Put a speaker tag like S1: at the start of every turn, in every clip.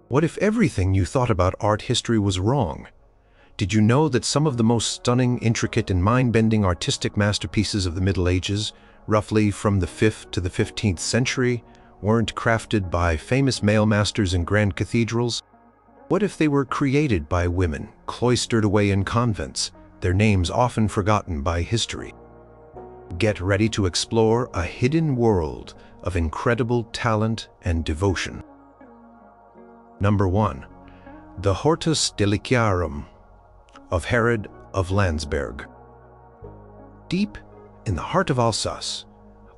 S1: What if everything you thought about art history was wrong? Did you know that some of the most stunning, intricate, and mind-bending artistic masterpieces of the Middle Ages, roughly from the 5th to the 15th century, weren't crafted by famous male masters in grand cathedrals? What if they were created by women, cloistered away in convents, their names often forgotten by history? Get ready to explore a hidden world of incredible talent and devotion. Number 1. The Hortus deliciarum of Herrad of Landsberg. Deep in the heart of Alsace,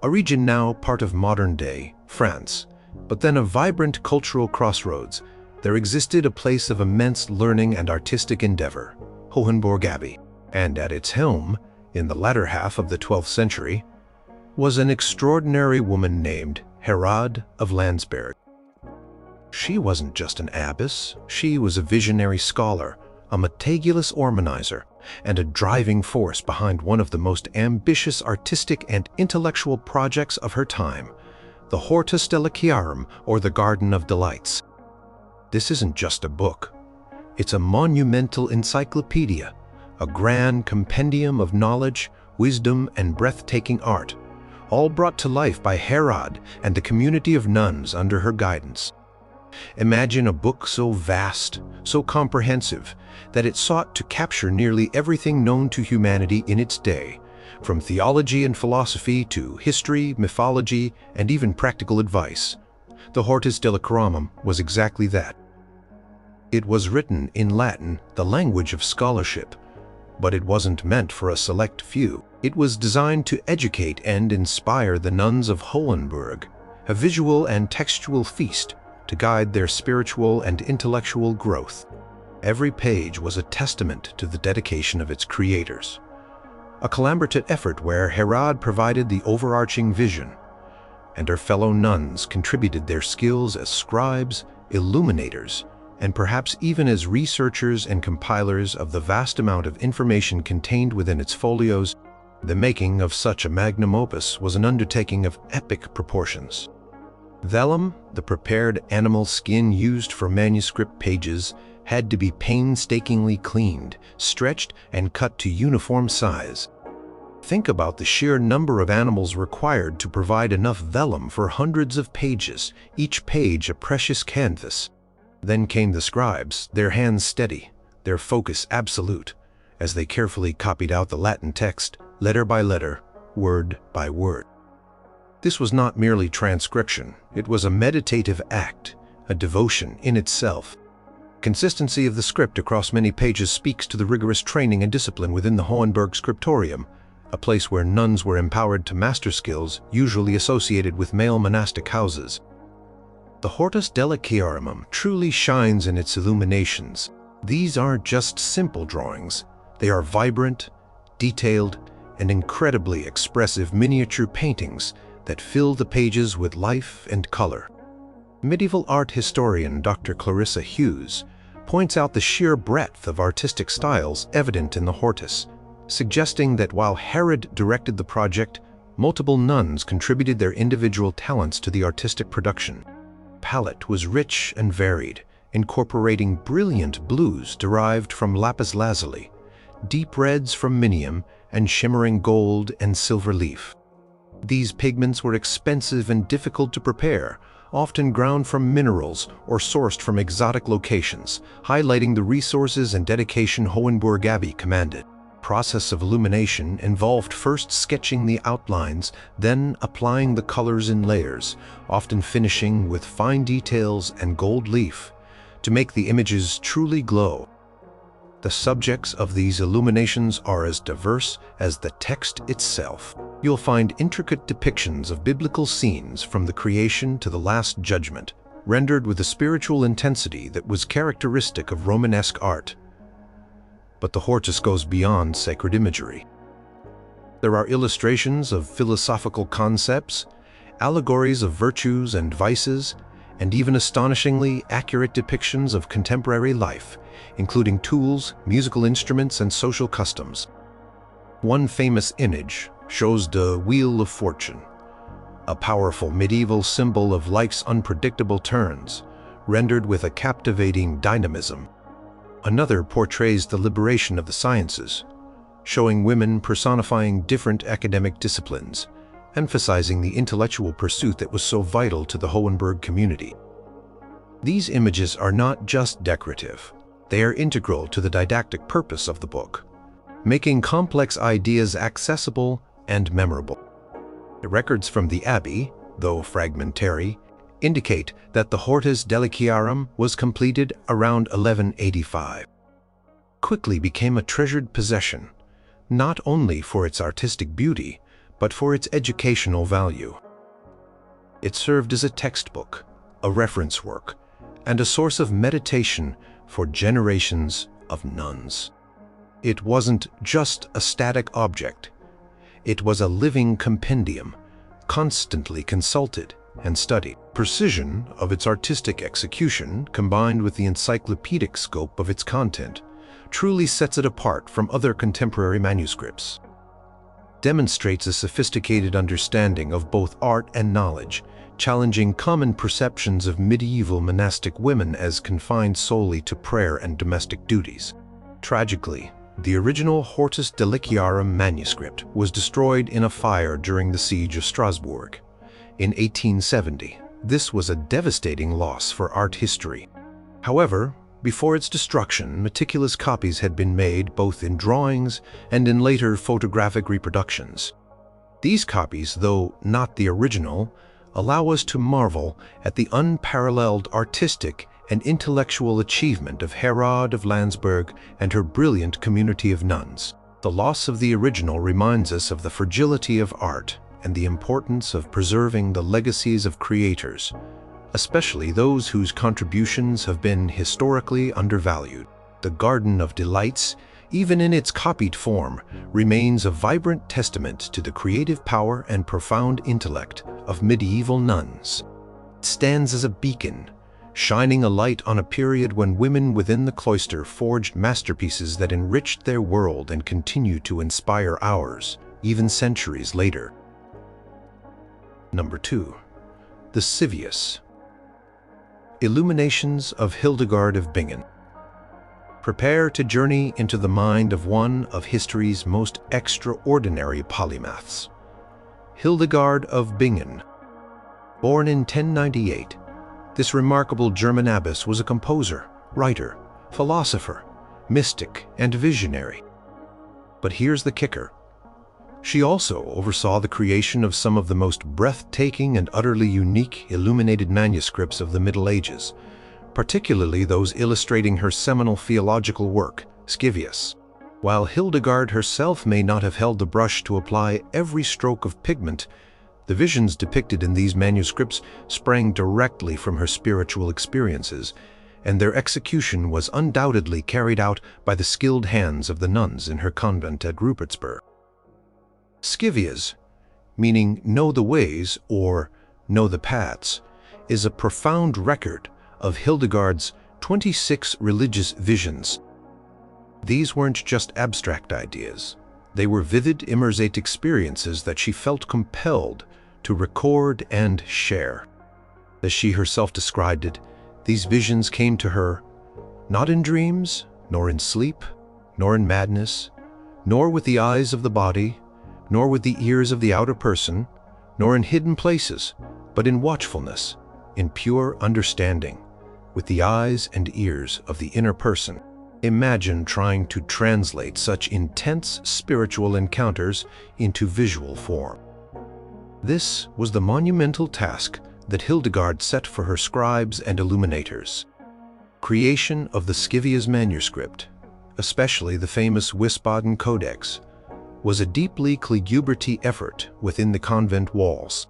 S1: a region now part of modern-day France, but then a vibrant cultural crossroads, there existed a place of immense learning and artistic endeavor, Hohenburg Abbey, and at its helm, in the latter half of the 12th century, was an extraordinary woman named Herrad of Landsberg. She wasn't just an abbess, she was a visionary scholar, a meticulous organizer, and a driving force behind one of the most ambitious artistic and intellectual projects of her time, the Hortus deliciarum, or the Garden of Delights. This isn't just a book. It's a monumental encyclopedia, a grand compendium of knowledge, wisdom, and breathtaking art, all brought to life by Herrad and the community of nuns under her guidance. Imagine a book so vast, so comprehensive, that it sought to capture nearly everything known to humanity in its day, from theology and philosophy to history, mythology, and even practical advice. The Hortus delicarum was exactly that. It was written in Latin, the language of scholarship, but it wasn't meant for a select few. It was designed to educate and inspire the nuns of Hohenburg, a visual and textual feast to guide their spiritual and intellectual growth. Every page was a testament to the dedication of its creators. A collaborative effort where Herrad provided the overarching vision, and her fellow nuns contributed their skills as scribes, illuminators, and perhaps even as researchers and compilers of the vast amount of information contained within its folios. The making of such a magnum opus was an undertaking of epic proportions. Vellum, the prepared animal skin used for manuscript pages, had to be painstakingly cleaned, stretched, and cut to uniform size. Think about the sheer number of animals required to provide enough vellum for hundreds of pages, each page a precious canvas. Then came the scribes, their hands steady, their focus absolute, as they carefully copied out the Latin text, letter by letter, word by word. This was not merely transcription, it was a meditative act, a devotion in itself. Consistency of the script across many pages speaks to the rigorous training and discipline within the Hohenburg scriptorium, a place where nuns were empowered to master skills usually associated with male monastic houses. The Hortus deliciarum truly shines in its illuminations. These aren't just simple drawings. They are vibrant, detailed, and incredibly expressive miniature paintings that fill the pages with life and color. Medieval art historian Dr. Clarissa Hughes points out the sheer breadth of artistic styles evident in the Hortus, suggesting that while Herrad directed the project, multiple nuns contributed their individual talents to the artistic production. Palette was rich and varied, incorporating brilliant blues derived from lapis lazuli, deep reds from minium, and shimmering gold and silver leaf. These pigments were expensive and difficult to prepare, often ground from minerals or sourced from exotic locations, highlighting the resources and dedication Hohenburg Abbey commanded. The process of illumination involved first sketching the outlines, then applying the colors in layers, often finishing with fine details and gold leaf, to make the images truly glow. The subjects of these illuminations are as diverse as the text itself. You'll find intricate depictions of biblical scenes from the creation to the Last Judgment, rendered with a spiritual intensity that was characteristic of Romanesque art. But the Hortus goes beyond sacred imagery. There are illustrations of philosophical concepts, allegories of virtues and vices, and even astonishingly accurate depictions of contemporary life, including tools, musical instruments, and social customs. One famous image shows the Wheel of Fortune, a powerful medieval symbol of life's unpredictable turns, rendered with a captivating dynamism. Another portrays the liberation of the sciences, showing women personifying different academic disciplines, emphasizing the intellectual pursuit that was so vital to the Hohenberg community. These images are not just decorative, they are integral to the didactic purpose of the book, making complex ideas accessible and memorable. The records from the abbey, though fragmentary, indicate that the Hortis delicarum was completed around 1185. Quickly became a treasured possession, not only for its artistic beauty, but for its educational value. It served as a textbook, a reference work, and a source of meditation for generations of nuns. It wasn't just a static object. It was a living compendium, constantly consulted and studied. Precision of its artistic execution, combined with the encyclopedic scope of its content, truly sets it apart from other contemporary manuscripts. Demonstrates a sophisticated understanding of both art and knowledge, challenging common perceptions of medieval monastic women as confined solely to prayer and domestic duties. Tragically, the original Hortus Delicarum manuscript was destroyed in a fire during the siege of Strasbourg in 1870. This was a devastating loss for art history. However, before its destruction, meticulous copies had been made both in drawings and in later photographic reproductions. These copies, though not the original, allow us to marvel at the unparalleled artistic and intellectual achievement of Herrad of Landsberg and her brilliant community of nuns. The loss of the original reminds us of the fragility of art and the importance of preserving the legacies of creators, especially those whose contributions have been historically undervalued. The Garden of Delights, even in its copied form, remains a vibrant testament to the creative power and profound intellect of medieval nuns. It stands as a beacon, shining a light on a period when women within the cloister forged masterpieces that enriched their world and continue to inspire ours, even centuries later. Number 2. The Civious. Illuminations of Hildegard of Bingen. Prepare to journey into the mind of one of history's most extraordinary polymaths, Hildegard of Bingen. Born in 1098, this remarkable German abbess was a composer, writer, philosopher, mystic, and visionary. But here's the kicker. She also oversaw the creation of some of the most breathtaking and utterly unique illuminated manuscripts of the Middle Ages, particularly those illustrating her seminal theological work, Scivious. While Hildegard herself may not have held the brush to apply every stroke of pigment, the visions depicted in these manuscripts sprang directly from her spiritual experiences, and their execution was undoubtedly carried out by the skilled hands of the nuns in her convent at Rupertsberg. Civious, meaning know the ways or know the paths, is a profound record of Hildegard's 26 religious visions. These weren't just abstract ideas. They were vivid, immersate experiences that she felt compelled to record and share. As she herself described it, these visions came to her not in dreams, nor in sleep, nor in madness, nor with the eyes of the body, nor with the ears of the outer person, nor in hidden places, but in watchfulness, in pure understanding, with the eyes and ears of the inner person. Imagine trying to translate such intense spiritual encounters into visual form. This was the monumental task that Hildegard set for her scribes and illuminators. Creation of the Civious manuscript, especially the famous Wiesbaden Codex, was a deeply Quedlinberg effort within the convent walls.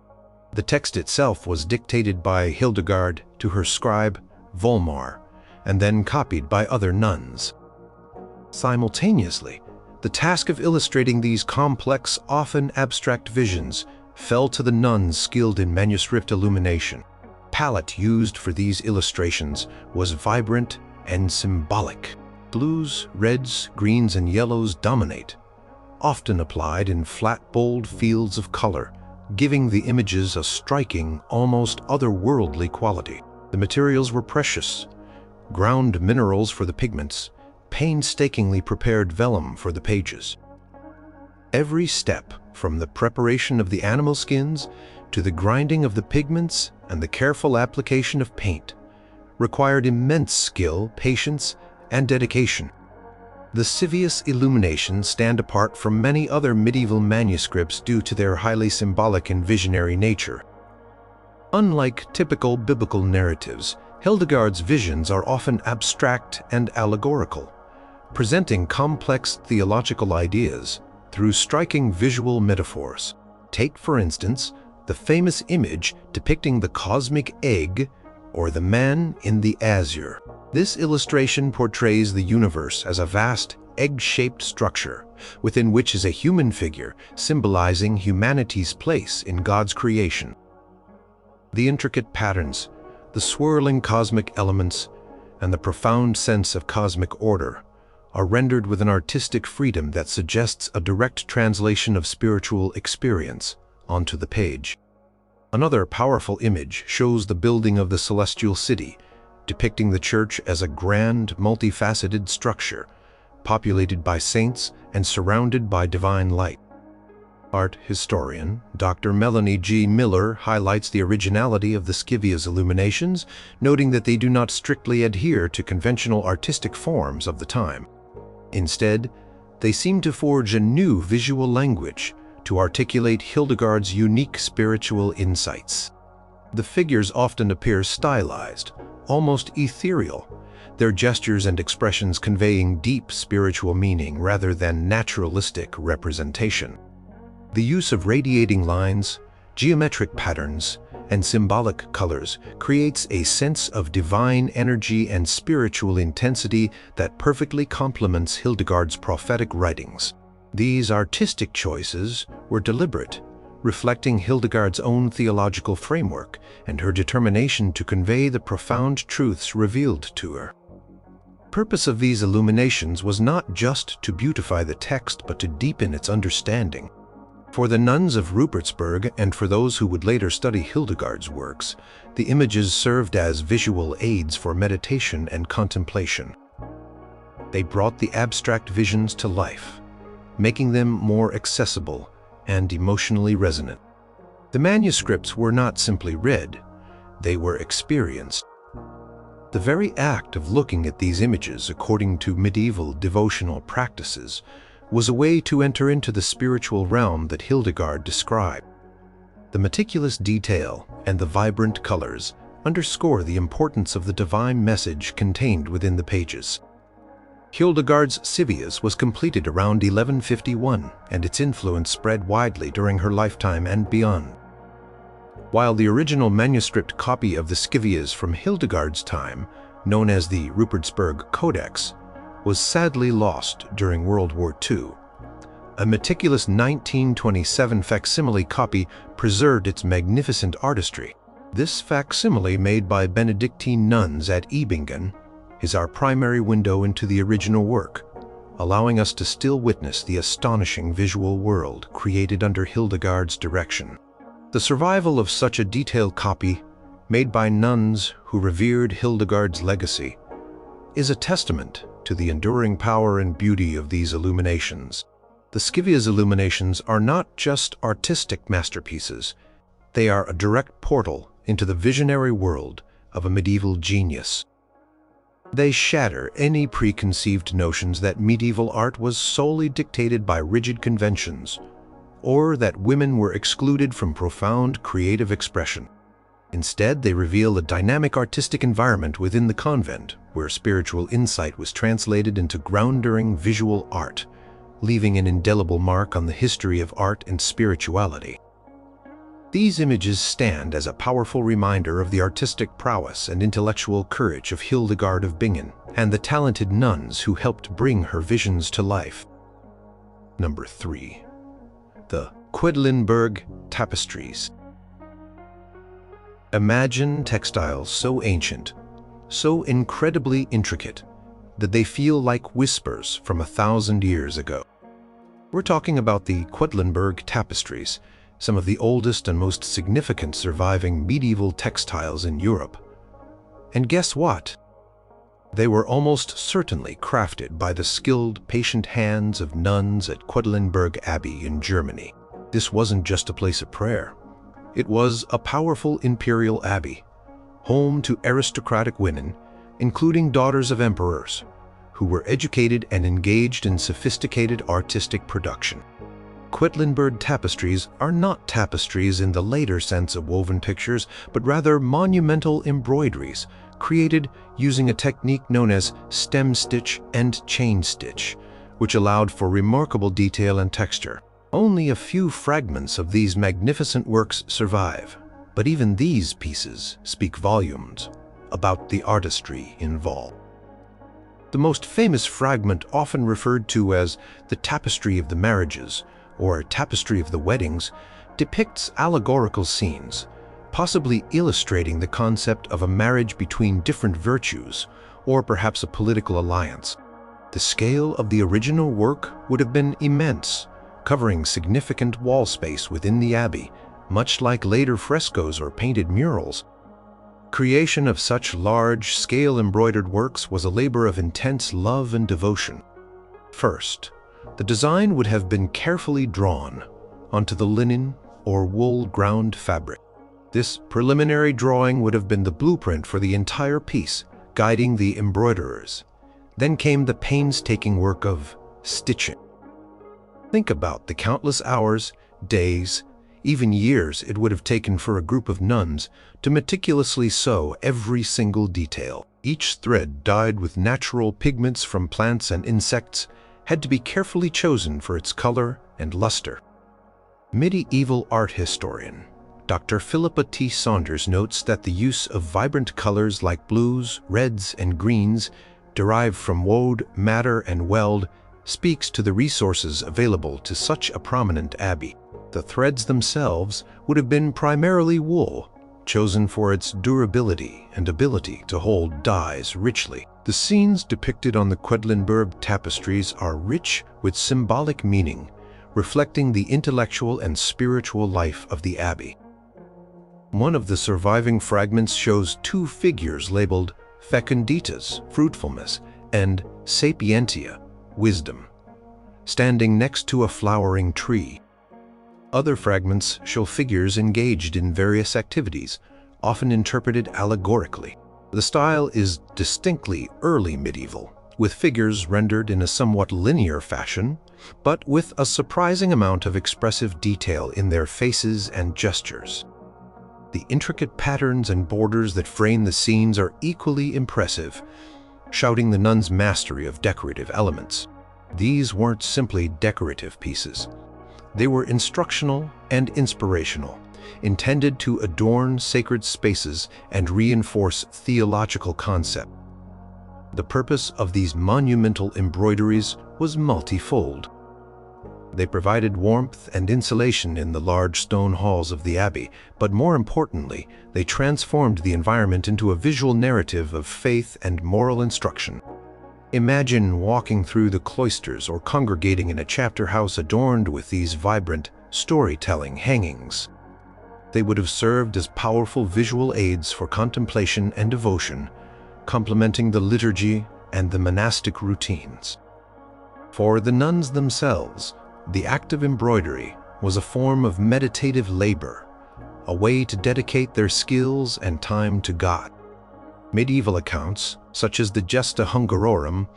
S1: The text itself was dictated by Hildegard to her scribe Volmar, and then copied by other nuns. Simultaneously, the task of illustrating these complex, often abstract visions fell to the nuns skilled in manuscript illumination. The palette used for these illustrations was vibrant and symbolic. Blues, reds, greens, and yellows dominate, often applied in flat, bold fields of color, giving the images a striking, almost otherworldly quality. The materials were precious: ground minerals for the pigments, painstakingly prepared vellum for the pages. Every step, from the preparation of the animal skins to the grinding of the pigments and the careful application of paint, required immense skill, patience, and dedication. The Civious Illuminations stand apart from many other medieval manuscripts due to their highly symbolic and visionary nature. Unlike typical biblical narratives, Hildegard's visions are often abstract and allegorical, presenting complex theological ideas through striking visual metaphors. Take, for instance, the famous image depicting the cosmic egg, or the man in the azure. This illustration portrays the universe as a vast, egg-shaped structure, within which is a human figure symbolizing humanity's place in God's creation. The intricate patterns, the swirling cosmic elements, and the profound sense of cosmic order are rendered with an artistic freedom that suggests a direct translation of spiritual experience onto the page. Another powerful image shows the building of the celestial city, depicting the church as a grand, multifaceted structure, populated by saints and surrounded by divine light. Art historian Dr. Melanie G. Miller highlights the originality of the Scivias illuminations, noting that they do not strictly adhere to conventional artistic forms of the time. Instead, they seem to forge a new visual language to articulate Hildegard's unique spiritual insights. The figures often appear stylized, almost ethereal, their gestures and expressions conveying deep spiritual meaning rather than naturalistic representation. The use of radiating lines, geometric patterns, and symbolic colors creates a sense of divine energy and spiritual intensity that perfectly complements Hildegard's prophetic writings. These artistic choices were deliberate, reflecting Hildegard's own theological framework and her determination to convey the profound truths revealed to her. The purpose of these illuminations was not just to beautify the text, but to deepen its understanding. For the nuns of Rupertsberg and for those who would later study Hildegard's works, the images served as visual aids for meditation and contemplation. They brought the abstract visions to life, making them more accessible and emotionally resonant. The manuscripts were not simply read, they were experienced. The very act of looking at these images according to medieval devotional practices was a way to enter into the spiritual realm that Hildegard described. The meticulous detail and the vibrant colors underscore the importance of the divine message contained within the pages. Hildegard's Civious was completed around 1151, and its influence spread widely during her lifetime and beyond. While the original manuscript copy of the Civious from Hildegard's time, known as the Rupertsberg Codex, was sadly lost during World War II, a meticulous 1927 facsimile copy preserved its magnificent artistry. This facsimile, made by Benedictine nuns at Bingen, is our primary window into the original work, allowing us to still witness the astonishing visual world created under Hildegard's direction. The survival of such a detailed copy, made by nuns who revered Hildegard's legacy, is a testament to the enduring power and beauty of these illuminations. The Civias illuminations are not just artistic masterpieces, they are a direct portal into the visionary world of a medieval genius. They shatter any preconceived notions that medieval art was solely dictated by rigid conventions, or that women were excluded from profound creative expression. Instead, they reveal a dynamic artistic environment within the convent, where spiritual insight was translated into groundbreaking visual art, leaving an indelible mark on the history of art and spirituality. These images stand as a powerful reminder of the artistic prowess and intellectual courage of Hildegard of Bingen and the talented nuns who helped bring her visions to life. Number 3. The Quedlinberg Tapestries. Imagine textiles so ancient, so incredibly intricate, that they feel like whispers from 1,000 years ago. We're talking about the Quedlinberg Tapestries, some of the oldest and most significant surviving medieval textiles in Europe. And guess what? They were almost certainly crafted by the skilled, patient hands of nuns at Quedlinberg Abbey in Germany. This wasn't just a place of prayer. It was a powerful imperial abbey, home to aristocratic women, including daughters of emperors, who were educated and engaged in sophisticated artistic production. Quedlinberg tapestries are not tapestries in the later sense of woven pictures, but rather monumental embroideries created using a technique known as stem stitch and chain stitch, which allowed for remarkable detail and texture. Only a few fragments of these magnificent works survive, but even these pieces speak volumes about the artistry involved. The most famous fragment, often referred to as the Tapestry of the Marriages or Tapestry of the Weddings, depicts allegorical scenes, possibly illustrating the concept of a marriage between different virtues, or perhaps a political alliance. The scale of the original work would have been immense, covering significant wall space within the abbey, much like later frescoes or painted murals. Creation of such large-scale embroidered works was a labor of intense love and devotion. First, the design would have been carefully drawn onto the linen or wool ground fabric. This preliminary drawing would have been the blueprint for the entire piece, guiding the embroiderers. Then came the painstaking work of stitching. Think about the countless hours, days, even years it would have taken for a group of nuns to meticulously sew every single detail. Each thread, dyed with natural pigments from plants and insects, had to be carefully chosen for its color and luster. Medieval art historian Dr. Philippa T. Saunders notes that the use of vibrant colors like blues, reds, and greens, derived from woad, madder, and weld, speaks to the resources available to such a prominent abbey. The threads themselves would have been primarily wool, chosen for its durability and ability to hold dyes richly. The scenes depicted on the Quedlinberg tapestries are rich with symbolic meaning, reflecting the intellectual and spiritual life of the abbey. One of the surviving fragments shows two figures labeled fecunditas, fruitfulness, and sapientia, wisdom, standing next to a flowering tree. Other fragments show figures engaged in various activities, often interpreted allegorically. The style is distinctly early medieval, with figures rendered in a somewhat linear fashion, but with a surprising amount of expressive detail in their faces and gestures. The intricate patterns and borders that frame the scenes are equally impressive, shouting the nuns' mastery of decorative elements. These weren't simply decorative pieces. They were instructional and inspirational, intended to adorn sacred spaces and reinforce theological concepts. The purpose of these monumental embroideries was multifold. They provided warmth and insulation in the large stone halls of the abbey, but more importantly, they transformed the environment into a visual narrative of faith and moral instruction. Imagine walking through the cloisters or congregating in a chapter house adorned with these vibrant, storytelling hangings. They would have served as powerful visual aids for contemplation and devotion, complementing the liturgy and the monastic routines. For the nuns themselves, the act of embroidery was a form of meditative labor, a way to dedicate their skills and time to God. Medieval accounts, such as the Gesta Hungarorum,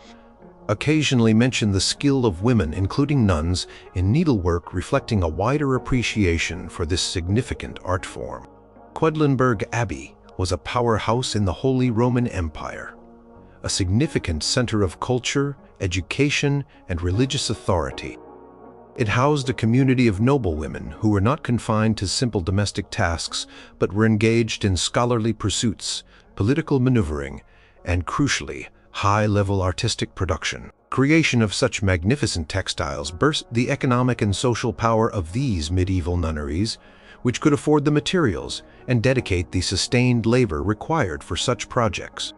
S1: occasionally mention the skill of women, including nuns, in needlework, reflecting a wider appreciation for this significant art form. Quedlinberg Abbey was a powerhouse in the Holy Roman Empire, a significant center of culture, education, and religious authority. It housed a community of noblewomen who were not confined to simple domestic tasks, but were engaged in scholarly pursuits, political maneuvering, and crucially, high-level artistic production. Creation of such magnificent textiles burst the economic and social power of these medieval nunneries, which could afford the materials and dedicate the sustained labor required for such projects.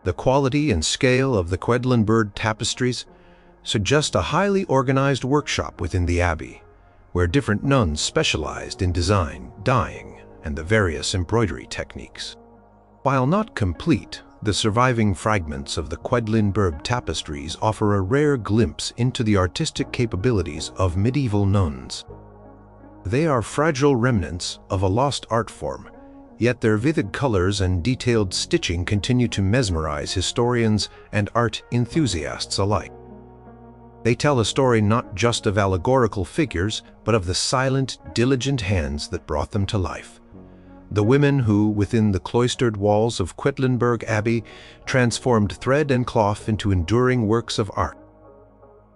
S1: The quality and scale of the Quedlinberg tapestries suggest a highly organized workshop within the abbey, where different nuns specialized in design, dyeing, and the various embroidery techniques. While not complete, the surviving fragments of the Quedlinberg Tapestries offer a rare glimpse into the artistic capabilities of medieval nuns. They are fragile remnants of a lost art form, yet their vivid colors and detailed stitching continue to mesmerize historians and art enthusiasts alike. They tell a story not just of allegorical figures, but of the silent, diligent hands that brought them to life. The women who, within the cloistered walls of Quedlinberg Abbey, transformed thread and cloth into enduring works of art.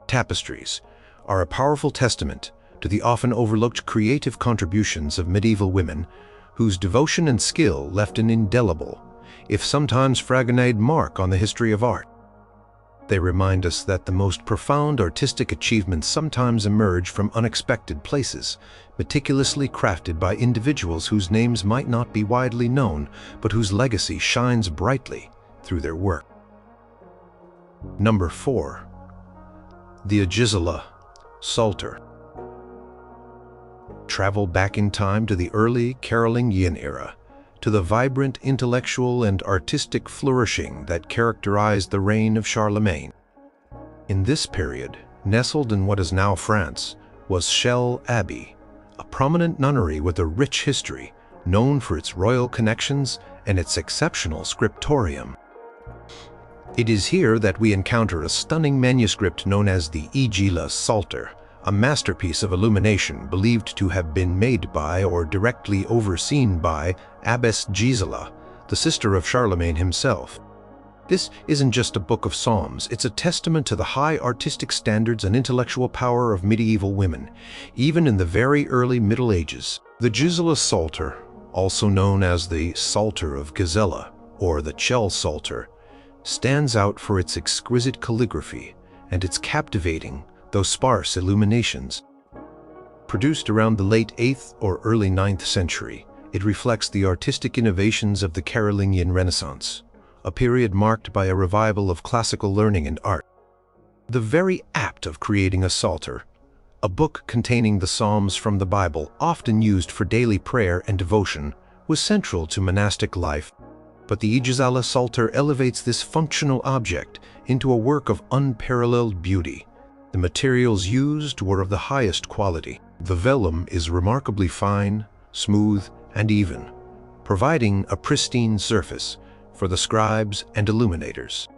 S1: Tapestries are a powerful testament to the often overlooked creative contributions of medieval women, whose devotion and skill left an indelible, if sometimes fragonard mark on the history of art. They remind us that the most profound artistic achievements sometimes emerge from unexpected places, meticulously crafted by individuals whose names might not be widely known, but whose legacy shines brightly through their work. Number 4. The Agisilla Psalter. Travel back in time to the early Carolingian era, to the vibrant intellectual and artistic flourishing that characterized the reign of Charlemagne. In this period, nestled in what is now France, was Chelles Abbey, a prominent nunnery with a rich history, known for its royal connections and its exceptional scriptorium. It is here that we encounter a stunning manuscript known as the Agisilla Psalter, a masterpiece of illumination believed to have been made by or directly overseen by Abbess Agisilla, the sister of Charlemagne himself. This isn't just a book of psalms, it's a testament to the high artistic standards and intellectual power of medieval women, even in the very early Middle Ages. The Agisilla Psalter, also known as the Psalter of Gazella or the Chelles Psalter, stands out for its exquisite calligraphy and its captivating, though sparse, illuminations. Produced around the late 8th or early 9th century, it reflects the artistic innovations of the Carolingian Renaissance, a period marked by a revival of classical learning and art. The very act of creating a psalter, a book containing the Psalms from the Bible, often used for daily prayer and devotion, was central to monastic life. But the Agisilla Psalter elevates this functional object into a work of unparalleled beauty. The materials used were of the highest quality. The vellum is remarkably fine, smooth, and even, providing a pristine surface for the scribes and illuminators.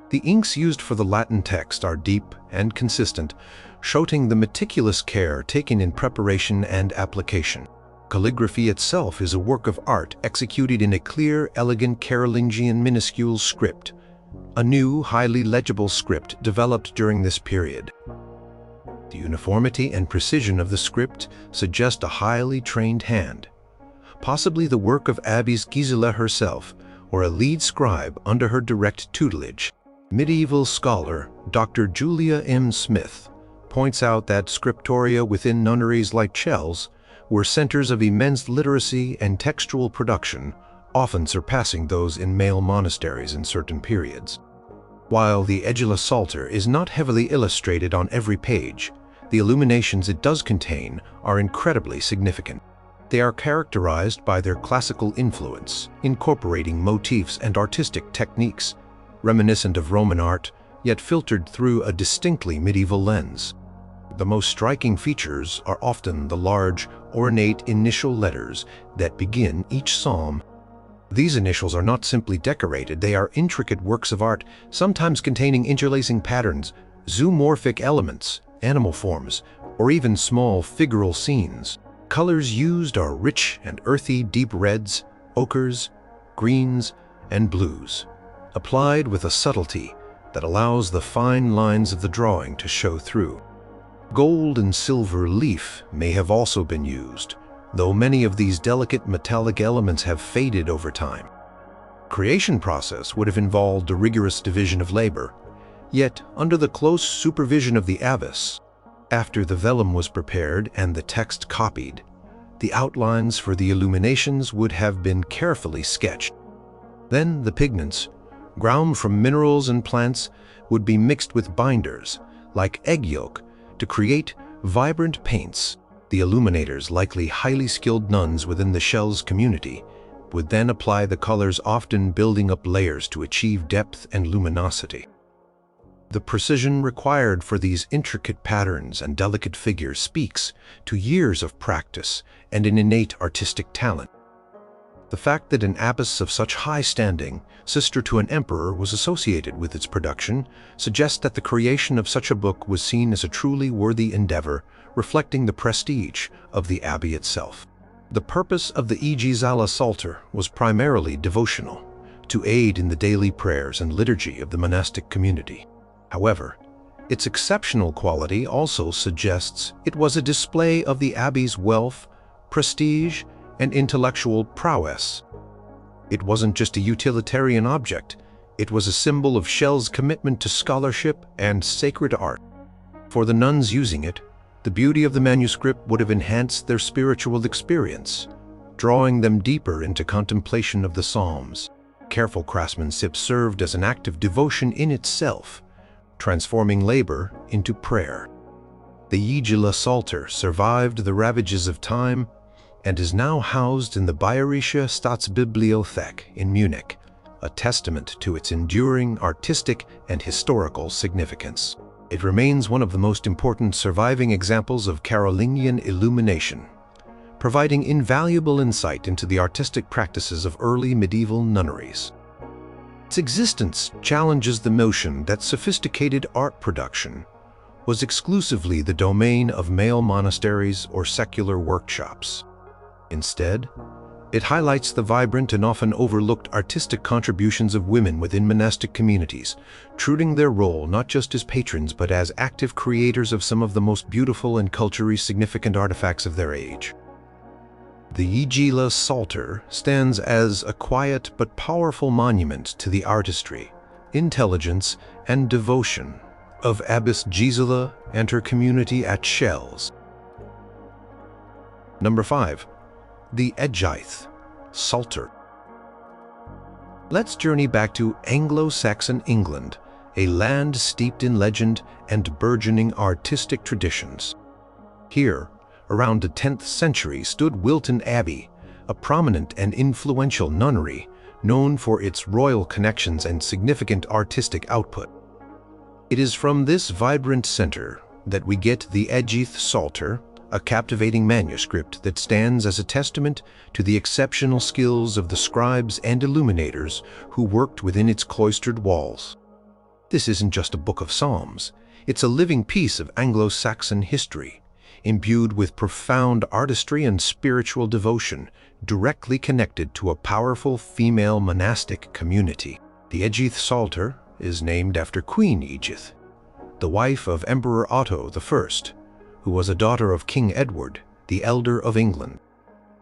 S1: The inks used for the Latin text are deep and consistent, showing the meticulous care taken in preparation and application. Calligraphy itself is a work of art executed in a clear, elegant Carolingian minuscule script, a new, highly legible script developed during this period. The uniformity and precision of the script suggest a highly trained hand, possibly the work of Abbess Agisilla herself, or a lead scribe under her direct tutelage. Medieval scholar Dr. Julia M. Smith points out that scriptoria within nunneries like Chelles were centers of immense literacy and textual production, often surpassing those in male monasteries in certain periods. While the Agisilla Psalter is not heavily illustrated on every page, the illuminations it does contain are incredibly significant. They are characterized by their classical influence, incorporating motifs and artistic techniques, reminiscent of Roman art, yet filtered through a distinctly medieval lens. The most striking features are often the large, ornate initial letters that begin each psalm. These initials are not simply decorated, they are intricate works of art, sometimes containing interlacing patterns, zoomorphic elements, animal forms, or even small figural scenes. Colors used are rich and earthy deep reds, ochres, greens, and blues, applied with a subtlety that allows the fine lines of the drawing to show through. Gold and silver leaf may have also been used, though many of these delicate metallic elements have faded over time. Creation process would have involved a rigorous division of labor, yet under the close supervision of the abbess. After the vellum was prepared and the text copied, the outlines for the illuminations would have been carefully sketched. Then the pigments, ground from minerals and plants, would be mixed with binders, like egg yolk, to create vibrant paints. The illuminators, likely highly skilled nuns within the Chelles community, would then apply the colors, often building up layers to achieve depth and luminosity. The precision required for these intricate patterns and delicate figures speaks to years of practice and an innate artistic talent. The fact that an abbess of such high standing, sister to an emperor, was associated with its production suggests that the creation of such a book was seen as a truly worthy endeavor, reflecting the prestige of the abbey itself. The purpose of the Agisilla Psalter was primarily devotional, to aid in the daily prayers and liturgy of the monastic community. However, its exceptional quality also suggests it was a display of the abbey's wealth, prestige, and intellectual prowess. It wasn't just a utilitarian object, it was a symbol of Shell's commitment to scholarship and sacred art. For the nuns using it, the beauty of the manuscript would have enhanced their spiritual experience, drawing them deeper into contemplation of the Psalms. Careful craftsmanship served as an act of devotion in itself, transforming labor into prayer. The Agisilla Psalter survived the ravages of time and is now housed in the Bayerische Staatsbibliothek in Munich, a testament to its enduring artistic and historical significance. It remains one of the most important surviving examples of Carolingian illumination, providing invaluable insight into the artistic practices of early medieval nunneries. Its existence challenges the notion that sophisticated art production was exclusively the domain of male monasteries or secular workshops. Instead, it highlights the vibrant and often overlooked artistic contributions of women within monastic communities, treating their role not just as patrons but as active creators of some of the most beautiful and culturally significant artifacts of their age. The Agisilla Psalter stands as a quiet but powerful monument to the artistry, intelligence, and devotion of Abbess Agisilla and her community at Shels. Number 5. The Edgi Salter. Let's journey back to Anglo-Saxon England, a land steeped in legend and burgeoning artistic traditions. Here, around the 10th century, stood Wilton Abbey, a prominent and influential nunnery known for its royal connections and significant artistic output. It is from this vibrant center that we get the Edgi Salter, a captivating manuscript that stands as a testament to the exceptional skills of the scribes and illuminators who worked within its cloistered walls. This isn't just a book of psalms, it's a living piece of Anglo-Saxon history, imbued with profound artistry and spiritual devotion, directly connected to a powerful female monastic community. The Edgi Salter is named after Queen Edith, the wife of Emperor Otto I, who was a daughter of King Edward, the Elder of England.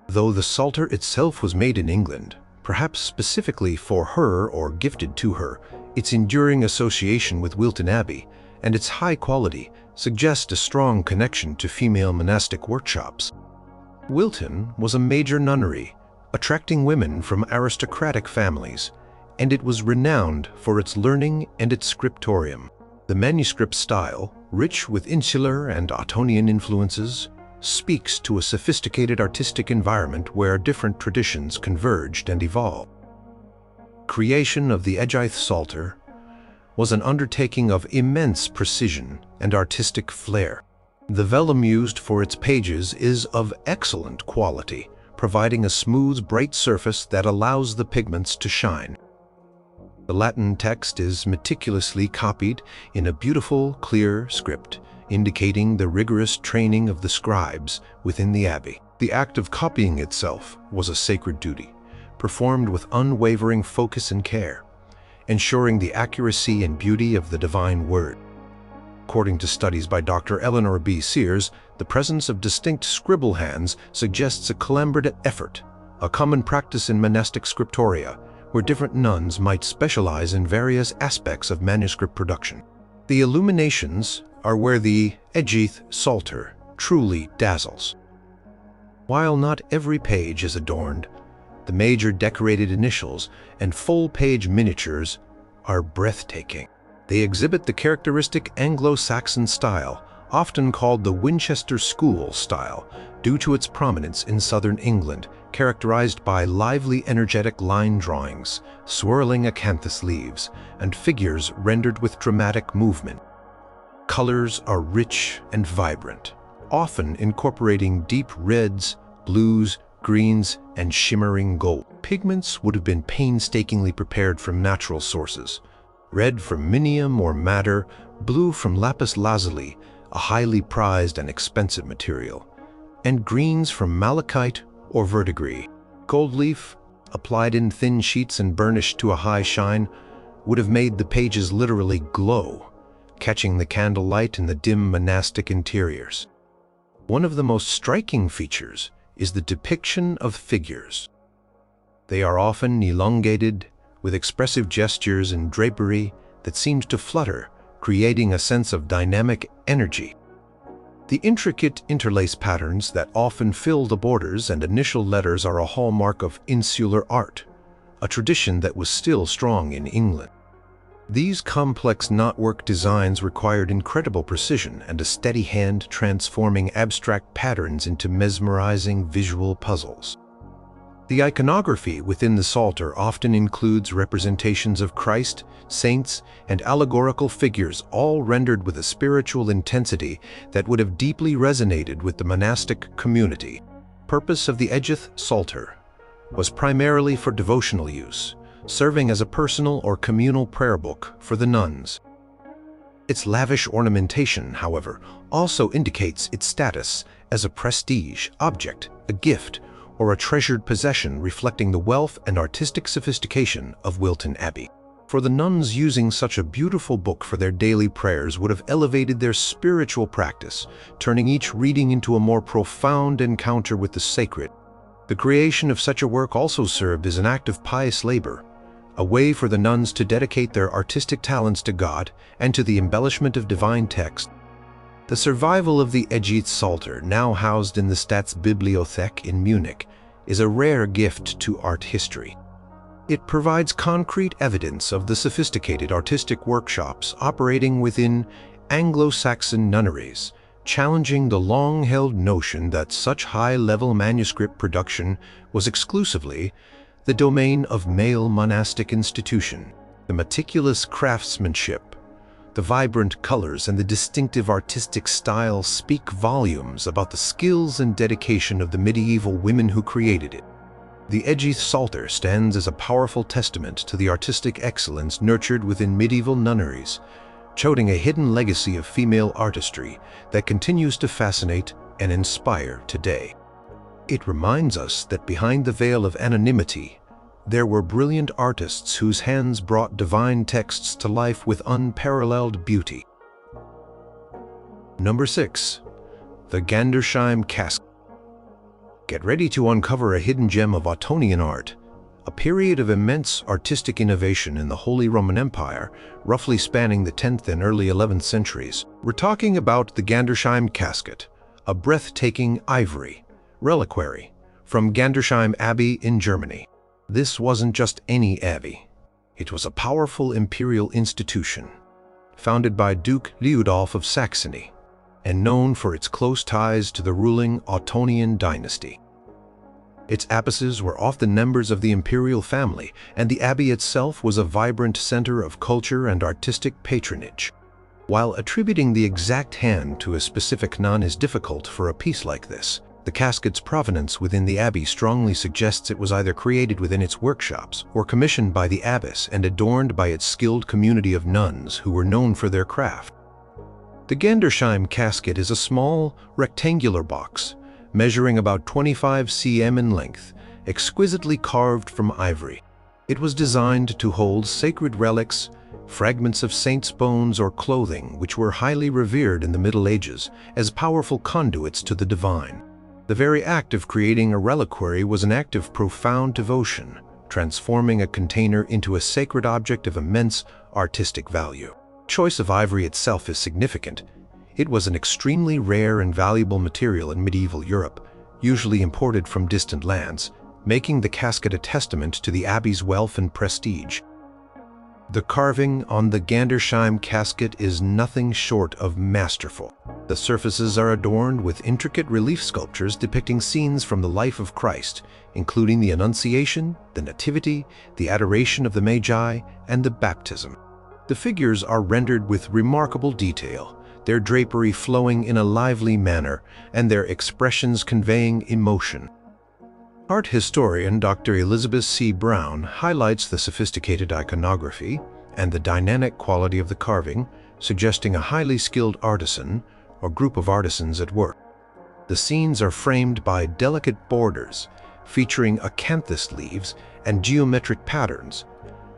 S1: Though the Psalter itself was made in England, perhaps specifically for her or gifted to her, its enduring association with Wilton Abbey and its high quality suggest a strong connection to female monastic workshops. Wilton was a major nunnery, attracting women from aristocratic families, and it was renowned for its learning and its scriptorium. The manuscript style, rich with insular and Ottonian influences, speaks to a sophisticated artistic environment where different traditions converged and evolved. Creation of the Edgi Salter was an undertaking of immense precision and artistic flair. The vellum used for its pages is of excellent quality, providing a smooth, bright surface that allows the pigments to shine. The Latin text is meticulously copied in a beautiful, clear script, indicating the rigorous training of the scribes within the abbey. The act of copying itself was a sacred duty, performed with unwavering focus and care, ensuring the accuracy and beauty of the divine word. According to studies by Dr. Eleanor B. Sears, the presence of distinct scribble hands suggests a collaborative effort, a common practice in monastic scriptoria, where different nuns might specialize in various aspects of manuscript production. The Illuminations are where the Edgi Salter truly dazzles. While not every page is adorned, the major decorated initials and full-page miniatures are breathtaking. They exhibit the characteristic Anglo-Saxon style, often called the Winchester School style, due to its prominence in southern England, characterized by lively, energetic line drawings, swirling acanthus leaves, and figures rendered with dramatic movement. Colors are rich and vibrant, often incorporating deep reds, blues, greens, and shimmering gold. Pigments would have been painstakingly prepared from natural sources. Red from minium or madder, blue from lapis lazuli, a highly prized and expensive material, and greens from malachite or verdigris. Gold leaf, applied in thin sheets and burnished to a high shine, would have made the pages literally glow, catching the candlelight in the dim monastic interiors. One of the most striking features is the depiction of figures. They are often elongated, with expressive gestures and drapery that seems to flutter, creating a sense of dynamic energy. The intricate interlace patterns that often fill the borders and initial letters are a hallmark of insular art, a tradition that was still strong in England. These complex knotwork designs required incredible precision and a steady hand, transforming abstract patterns into mesmerizing visual puzzles. The iconography within the Psalter often includes representations of Christ, saints, and allegorical figures, all rendered with a spiritual intensity that would have deeply resonated with the monastic community. The purpose of the Edgi Salter was primarily for devotional use, serving as a personal or communal prayer book for the nuns. Its lavish ornamentation, however, also indicates its status as a prestige object, a gift, or a treasured possession, reflecting the wealth and artistic sophistication of Wilton Abbey. For the nuns, using such a beautiful book for their daily prayers would have elevated their spiritual practice, turning each reading into a more profound encounter with the sacred. The creation of such a work also served as an act of pious labor, a way for the nuns to dedicate their artistic talents to God and to the embellishment of divine text. The survival of the Edgi Salter, now housed in the Staatsbibliothek in Munich, is a rare gift to art history. It provides concrete evidence of the sophisticated artistic workshops operating within Anglo-Saxon nunneries, challenging the long-held notion that such high-level manuscript production was exclusively the domain of male monastic institution. The meticulous craftsmanship, the vibrant colors, and the distinctive artistic style speak volumes about the skills and dedication of the medieval women who created it. The Edgi Salter stands as a powerful testament to the artistic excellence nurtured within medieval nunneries, showing a hidden legacy of female artistry that continues to fascinate and inspire today. It reminds us that behind the veil of anonymity, there were brilliant artists whose hands brought divine texts to life with unparalleled beauty. Number 6. The Gandershime Casket. Get ready to uncover a hidden gem of Ottonian art, a period of immense artistic innovation in the Holy Roman Empire, roughly spanning the 10th and early 11th centuries. We're talking about the Gandershime Casket, a breathtaking ivory reliquary from Gandershime Abbey in Germany. This wasn't just any abbey. It was a powerful imperial institution, founded by Duke Liudolf of Saxony, and known for its close ties to the ruling Ottonian dynasty. Its abbesses were often members of the imperial family, and the abbey itself was a vibrant center of culture and artistic patronage. While attributing the exact hand to a specific nun is difficult for a piece like this, the casket's provenance within the abbey strongly suggests it was either created within its workshops or commissioned by the abbess and adorned by its skilled community of nuns who were known for their craft. The Gandershime casket is a small, rectangular box, measuring about 25 cm in length, exquisitely carved from ivory. It was designed to hold sacred relics, fragments of saints' bones, or clothing, which were highly revered in the Middle Ages as powerful conduits to the divine. The very act of creating a reliquary was an act of profound devotion, transforming a container into a sacred object of immense artistic value. Choice of ivory itself is significant. It was an extremely rare and valuable material in medieval Europe, usually imported from distant lands, making the casket a testament to the abbey's wealth and prestige. The carving on the Gandershime casket is nothing short of masterful. The surfaces are adorned with intricate relief sculptures depicting scenes from the life of Christ, including the Annunciation, the Nativity, the Adoration of the Magi, and the Baptism. The figures are rendered with remarkable detail, their drapery flowing in a lively manner, and their expressions conveying emotion. Art historian Dr. Elizabeth C. Brown highlights the sophisticated iconography and the dynamic quality of the carving, suggesting a highly skilled artisan or group of artisans at work. The scenes are framed by delicate borders, featuring acanthus leaves and geometric patterns,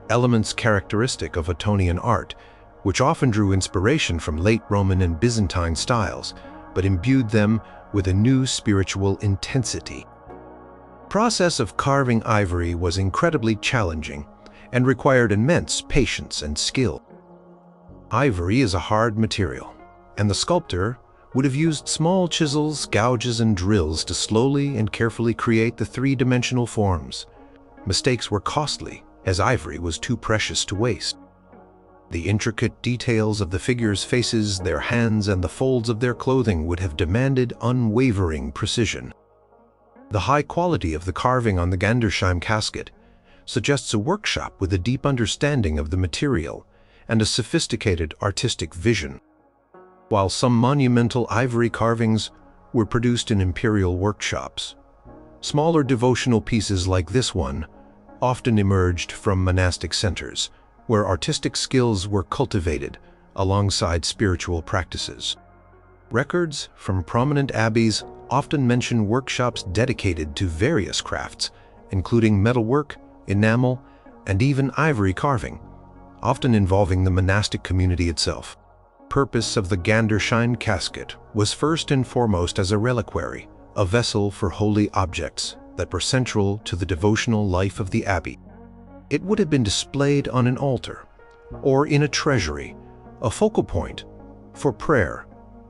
S1: elements characteristic of Ottonian art, which often drew inspiration from late Roman and Byzantine styles, but imbued them with a new spiritual intensity. The process of carving ivory was incredibly challenging and required immense patience and skill. Ivory is a hard material, and the sculptor would have used small chisels, gouges, and drills to slowly and carefully create the three-dimensional forms. Mistakes were costly, as ivory was too precious to waste. The intricate details of the figures' faces, their hands, and the folds of their clothing would have demanded unwavering precision. The high quality of the carving on the Gandershime casket suggests a workshop with a deep understanding of the material and a sophisticated artistic vision. While some monumental ivory carvings were produced in imperial workshops, smaller devotional pieces like this one often emerged from monastic centers, where artistic skills were cultivated alongside spiritual practices. Records from prominent abbeys often mention workshops dedicated to various crafts, including metalwork, enamel, and even ivory carving, often involving the monastic community itself. The purpose of the Gandershime casket was first and foremost as a reliquary, a vessel for holy objects that were central to the devotional life of the abbey. It would have been displayed on an altar or in a treasury, a focal point for prayer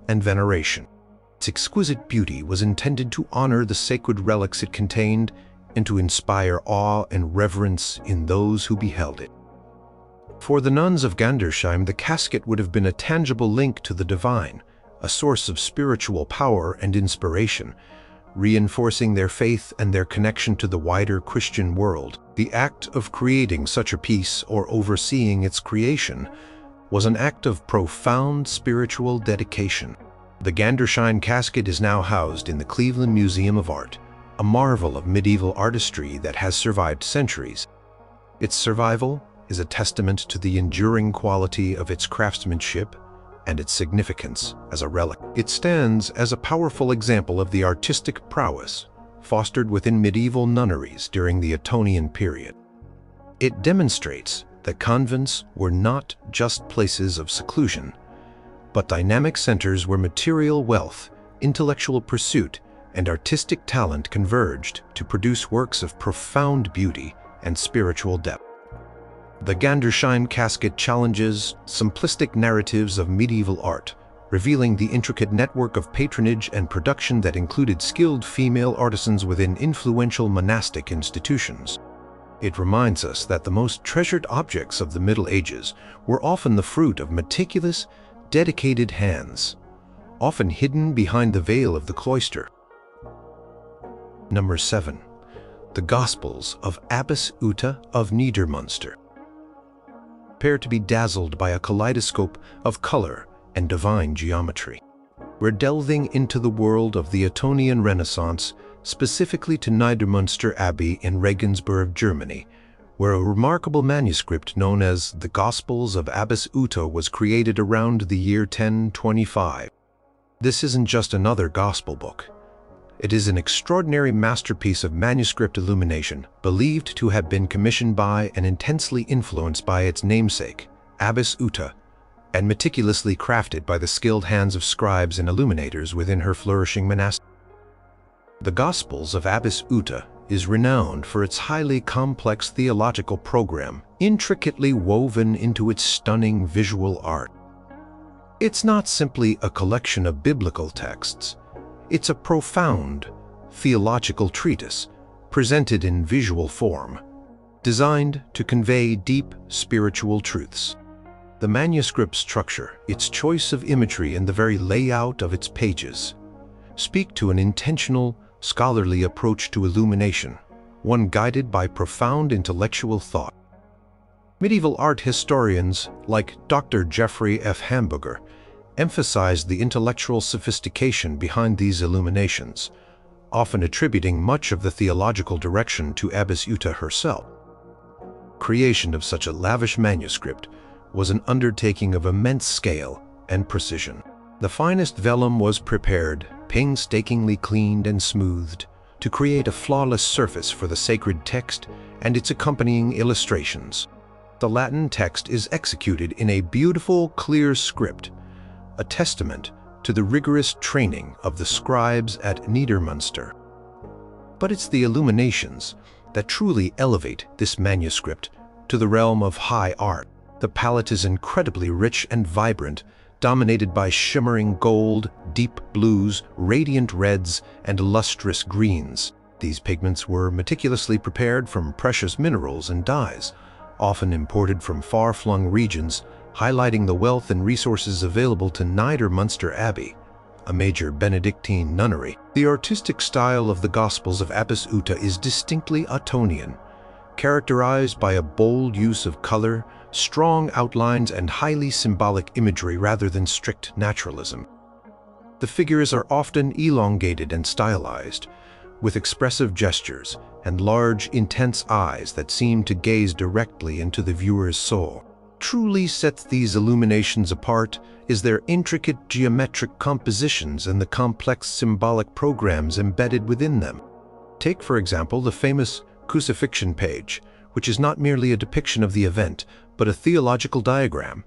S1: and veneration. Its exquisite beauty was intended to honor the sacred relics it contained and to inspire awe and reverence in those who beheld it. For the nuns of Gandersheim, the casket would have been a tangible link to the divine, a source of spiritual power and inspiration, reinforcing their faith and their connection to the wider Christian world. The act of creating such a piece or overseeing its creation was an act of profound spiritual dedication. The Gandershime casket is now housed in the Cleveland Museum of Art, a marvel of medieval artistry that has survived centuries. Its survival is a testament to the enduring quality of its craftsmanship and its significance as a relic. It stands as a powerful example of the artistic prowess fostered within medieval nunneries during the Ottonian period. It demonstrates that convents were not just places of seclusion, but dynamic centers where material wealth, intellectual pursuit, and artistic talent converged to produce works of profound beauty and spiritual depth. The Gandershime casket challenges simplistic narratives of medieval art, revealing the intricate network of patronage and production that included skilled female artisans within influential monastic institutions. It reminds us that the most treasured objects of the Middle Ages were often the fruit of meticulous, dedicated hands, often hidden behind the veil of the cloister. Number 7. The Gospels of Abbis Uta of Niedermünster. Prepare to be dazzled by a kaleidoscope of color and divine geometry. We're delving into the world of the Ottonian Renaissance, specifically to Niedermünster Abbey in Regensburg, Germany, where a remarkable manuscript known as the Gospels of Abbis Uta was created around the year 1025. This isn't just another gospel book. It is an extraordinary masterpiece of manuscript illumination, believed to have been commissioned by and intensely influenced by its namesake, Abbis Uta, and meticulously crafted by the skilled hands of scribes and illuminators within her flourishing monastic. The Gospels of Abbis Uta is renowned for its highly complex theological program, intricately woven into its stunning visual art. It's not simply a collection of biblical texts. It's a profound theological treatise presented in visual form, designed to convey deep spiritual truths. The manuscript structure, its choice of imagery, and the very layout of its pages speak to an intentional, scholarly approach to illumination, one guided by profound intellectual thought. Medieval art historians like Dr. Jeffrey F. Hamburger emphasized the intellectual sophistication behind these illuminations, often attributing much of the theological direction to Abbis Uta herself. Creation of such a lavish manuscript was an undertaking of immense scale and precision. The finest vellum was prepared, painstakingly cleaned and smoothed, to create a flawless surface for the sacred text and its accompanying illustrations. The Latin text is executed in a beautiful, clear script, a testament to the rigorous training of the scribes at Niedermünster. But it's the illuminations that truly elevate this manuscript to the realm of high art. The palette is incredibly rich and vibrant, dominated by shimmering gold, deep blues, radiant reds, and lustrous greens. These pigments were meticulously prepared from precious minerals and dyes, often imported from far-flung regions, highlighting the wealth and resources available to Niedermünster Abbey, a major Benedictine nunnery. The artistic style of the Gospels of Abbis Uta is distinctly Ottonian, characterized by a bold use of color, strong outlines, and highly symbolic imagery rather than strict naturalism. The figures are often elongated and stylized, with expressive gestures and large, intense eyes that seem to gaze directly into the viewer's soul. Truly sets these illuminations apart is their intricate geometric compositions and the complex symbolic programs embedded within them. Take, for example, the famous crucifixion page, which is not merely a depiction of the event, but a theological diagram,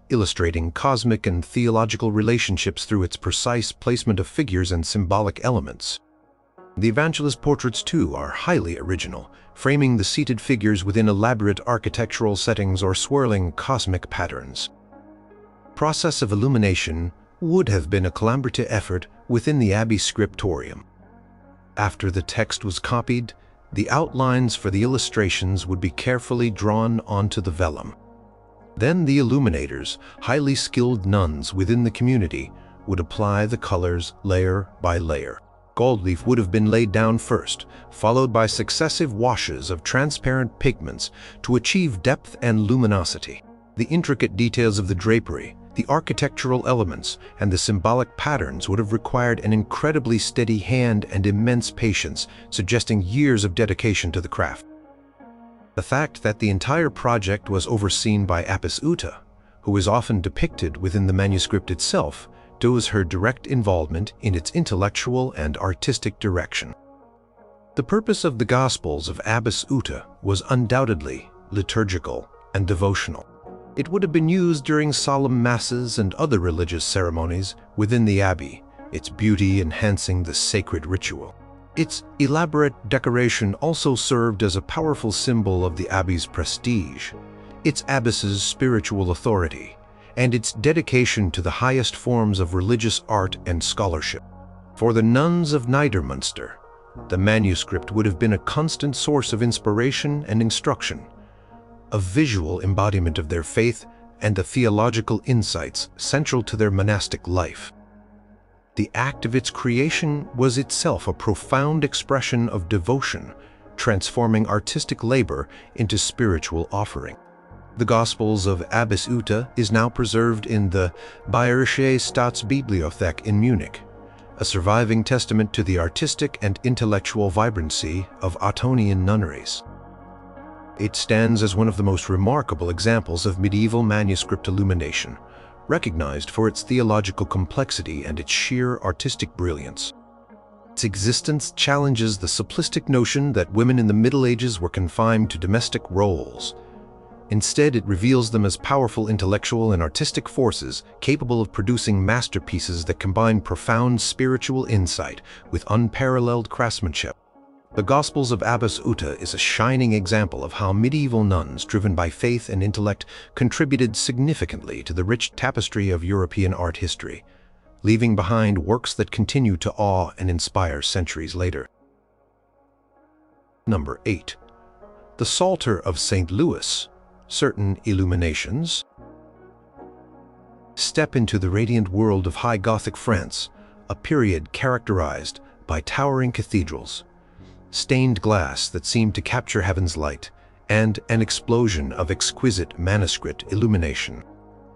S1: illustrating cosmic and theological relationships through its precise placement of figures and symbolic elements. The evangelist portraits, too, are highly original, framing the seated figures within elaborate architectural settings or swirling cosmic patterns. Process of illumination would have been a collaborative effort within the Abbey scriptorium. After the text was copied, the outlines for the illustrations would be carefully drawn onto the vellum. Then the illuminators, highly skilled nuns within the community, would apply the colors layer by layer. Gold leaf would have been laid down first, followed by successive washes of transparent pigments to achieve depth and luminosity. The intricate details of the drapery, the architectural elements, and the symbolic patterns would have required an incredibly steady hand and immense patience, suggesting years of dedication to the craft. The fact that the entire project was overseen by Abbis Uta, who is often depicted within the manuscript itself, shows her direct involvement in its intellectual and artistic direction. The purpose of the Gospels of Abbis Uta was undoubtedly liturgical and devotional. It would have been used during solemn masses and other religious ceremonies within the abbey, its beauty enhancing the sacred ritual. Its elaborate decoration also served as a powerful symbol of the abbey's prestige, its abbess's spiritual authority, and its dedication to the highest forms of religious art and scholarship. For the nuns of Niedermünster, the manuscript would have been a constant source of inspiration and instruction, a visual embodiment of their faith and the theological insights central to their monastic life. The act of its creation was itself a profound expression of devotion, transforming artistic labor into spiritual offering. The Gospels of Abbis Uta is now preserved in the Bayerische Staatsbibliothek in Munich, a surviving testament to the artistic and intellectual vibrancy of Ottonian nunneries. It stands as one of the most remarkable examples of medieval manuscript illumination, recognized for its theological complexity and its sheer artistic brilliance. Its existence challenges the simplistic notion that women in the Middle Ages were confined to domestic roles. Instead, it reveals them as powerful intellectual and artistic forces capable of producing masterpieces that combine profound spiritual insight with unparalleled craftsmanship. The Gospels of Abbis Uta is a shining example of how medieval nuns, driven by faith and intellect, contributed significantly to the rich tapestry of European art history, leaving behind works that continue to awe and inspire centuries later. Number 8. The Psalter of St. Louis. Certain illuminations. step into the radiant world of High Gothic France, a period characterized by towering cathedrals, stained glass that seemed to capture heaven's light, and an explosion of exquisite manuscript illumination.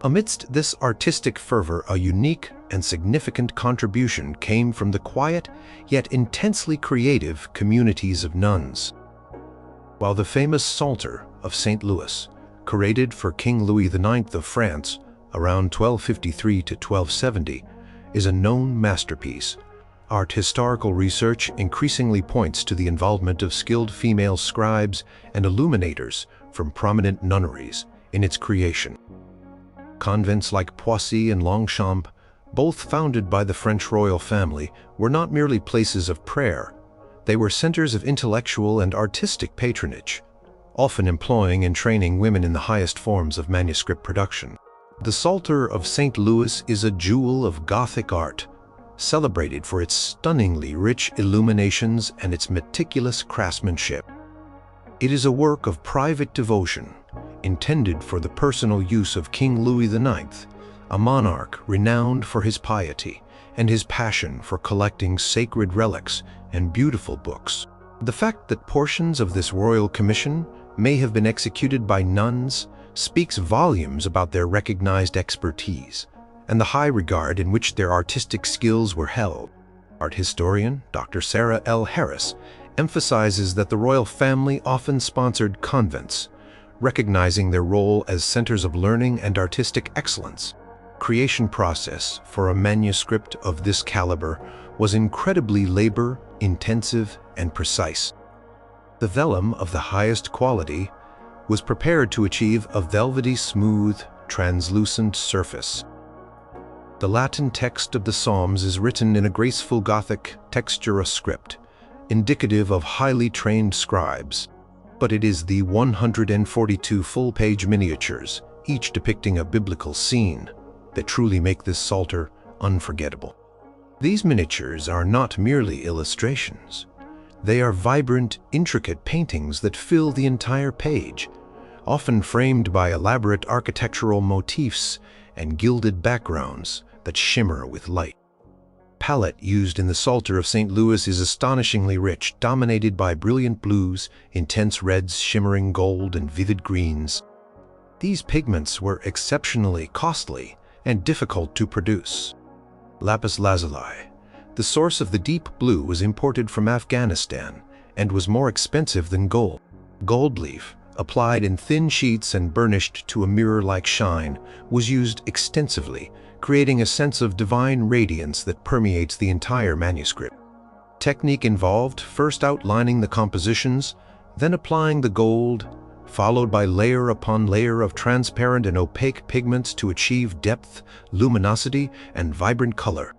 S1: Amidst this artistic fervor, a unique and significant contribution came from the quiet yet intensely creative communities of nuns. While the famous Psalter of St. Louis, created for King Louis IX of France around 1253 to 1270, is a known masterpiece, art historical research increasingly points to the involvement of skilled female scribes and illuminators from prominent nunneries in its creation. Convents like Poissy and Longchamp, both founded by the French royal family, were not merely places of prayer. They were centers of intellectual and artistic patronage, often employing and training women in the highest forms of manuscript production. The Psalter of St. Louis is a jewel of Gothic art, celebrated for its stunningly rich illuminations and its meticulous craftsmanship. It is a work of private devotion, intended for the personal use of King Louis IX, a monarch renowned for his piety and his passion for collecting sacred relics and beautiful books. The fact that portions of this royal commission may have been executed by nuns speaks volumes about their recognized expertise and the high regard in which their artistic skills were held. Art historian Dr. Sarah L. Harris emphasizes that the royal family often sponsored convents, recognizing their role as centers of learning and artistic excellence. Creation process for a manuscript of this caliber was incredibly labor-intensive and precise. The vellum of the highest quality was prepared to achieve a velvety, smooth, translucent surface. The Latin text of the Psalms is written in a graceful Gothic textura script, indicative of highly trained scribes, but it is the 142 full-page miniatures, each depicting a biblical scene, that truly make this Psalter unforgettable. These miniatures are not merely illustrations. They are vibrant, intricate paintings that fill the entire page, often framed by elaborate architectural motifs and gilded backgrounds that shimmer with light. Palette used in the Psalter of St. Louis is astonishingly rich, dominated by brilliant blues, intense reds, shimmering gold, and vivid greens. These pigments were exceptionally costly and difficult to produce. Lapis lazuli, the source of the deep blue, was imported from Afghanistan and was more expensive than gold. Gold leaf, applied in thin sheets and burnished to a mirror-like shine, was used extensively, creating a sense of divine radiance that permeates the entire manuscript. Technique involved first outlining the compositions, then applying the gold, followed by layer upon layer of transparent and opaque pigments to achieve depth, luminosity, and vibrant color.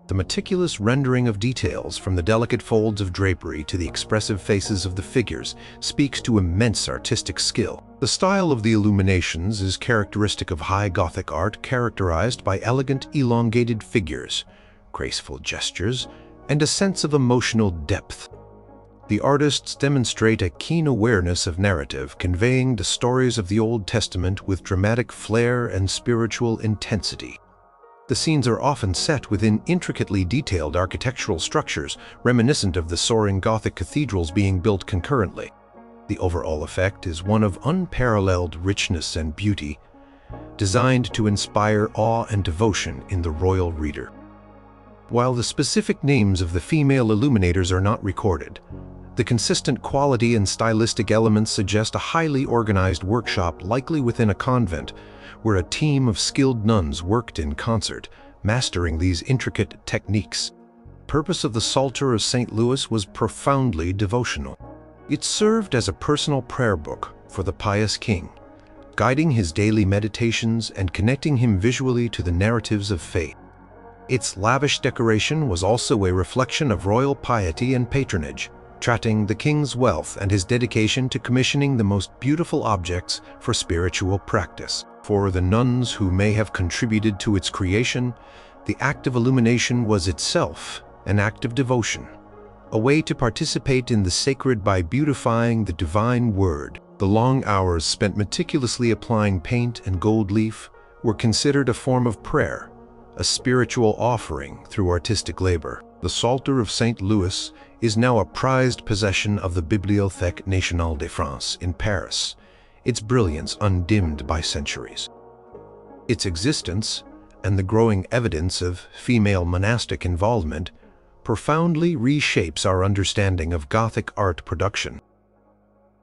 S1: The meticulous rendering of details, from the delicate folds of drapery to the expressive faces of the figures, speaks to immense artistic skill. The style of the Illuminations is characteristic of High Gothic art, characterized by elegant, elongated figures, graceful gestures, and a sense of emotional depth. The artists demonstrate a keen awareness of narrative, conveying the stories of the Old Testament with dramatic flair and spiritual intensity. The scenes are often set within intricately detailed architectural structures, reminiscent of the soaring Gothic cathedrals being built concurrently. The overall effect is one of unparalleled richness and beauty, designed to inspire awe and devotion in the royal reader. While the specific names of the female illuminators are not recorded, the consistent quality and stylistic elements suggest a highly organized workshop, likely within a convent, where a team of skilled nuns worked in concert, mastering these intricate techniques. The purpose of the Psalter of St. Louis was profoundly devotional. It served as a personal prayer book for the pious king, guiding his daily meditations and connecting him visually to the narratives of faith. Its lavish decoration was also a reflection of royal piety and patronage, tracting the king's wealth and his dedication to commissioning the most beautiful objects for spiritual practice. For the nuns who may have contributed to its creation, the act of illumination was itself an act of devotion, a way to participate in the sacred by beautifying the divine word. The long hours spent meticulously applying paint and gold leaf were considered a form of prayer, a spiritual offering through artistic labor. The Psalter of St. Louis is now a prized possession of the Bibliothèque Nationale de France in Paris, its brilliance undimmed by centuries. Its existence, and the growing evidence of female monastic involvement, profoundly reshapes our understanding of Gothic art production.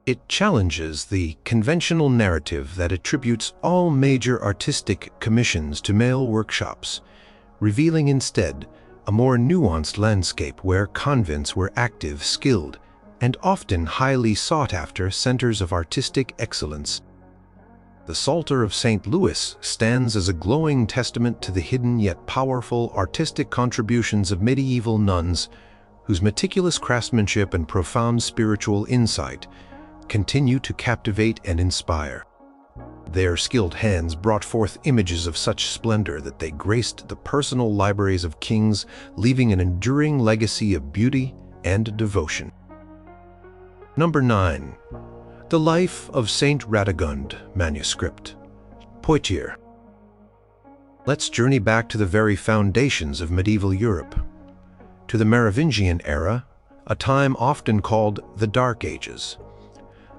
S1: It challenges the conventional narrative that attributes all major artistic commissions to male workshops, revealing instead a more nuanced landscape where convents were active, skilled, and often highly sought-after centers of artistic excellence. The Psalter of St. Louis stands as a glowing testament to the hidden yet powerful artistic contributions of medieval nuns, whose meticulous craftsmanship and profound spiritual insight continue to captivate and inspire. Their skilled hands brought forth images of such splendor that they graced the personal libraries of kings, leaving an enduring legacy of beauty and devotion. Number 9. The Life of St Ratagund manuscript, Poitiers. Let's journey back to the very foundations of medieval Europe, to the Merovingian era, a time often called the Dark Ages,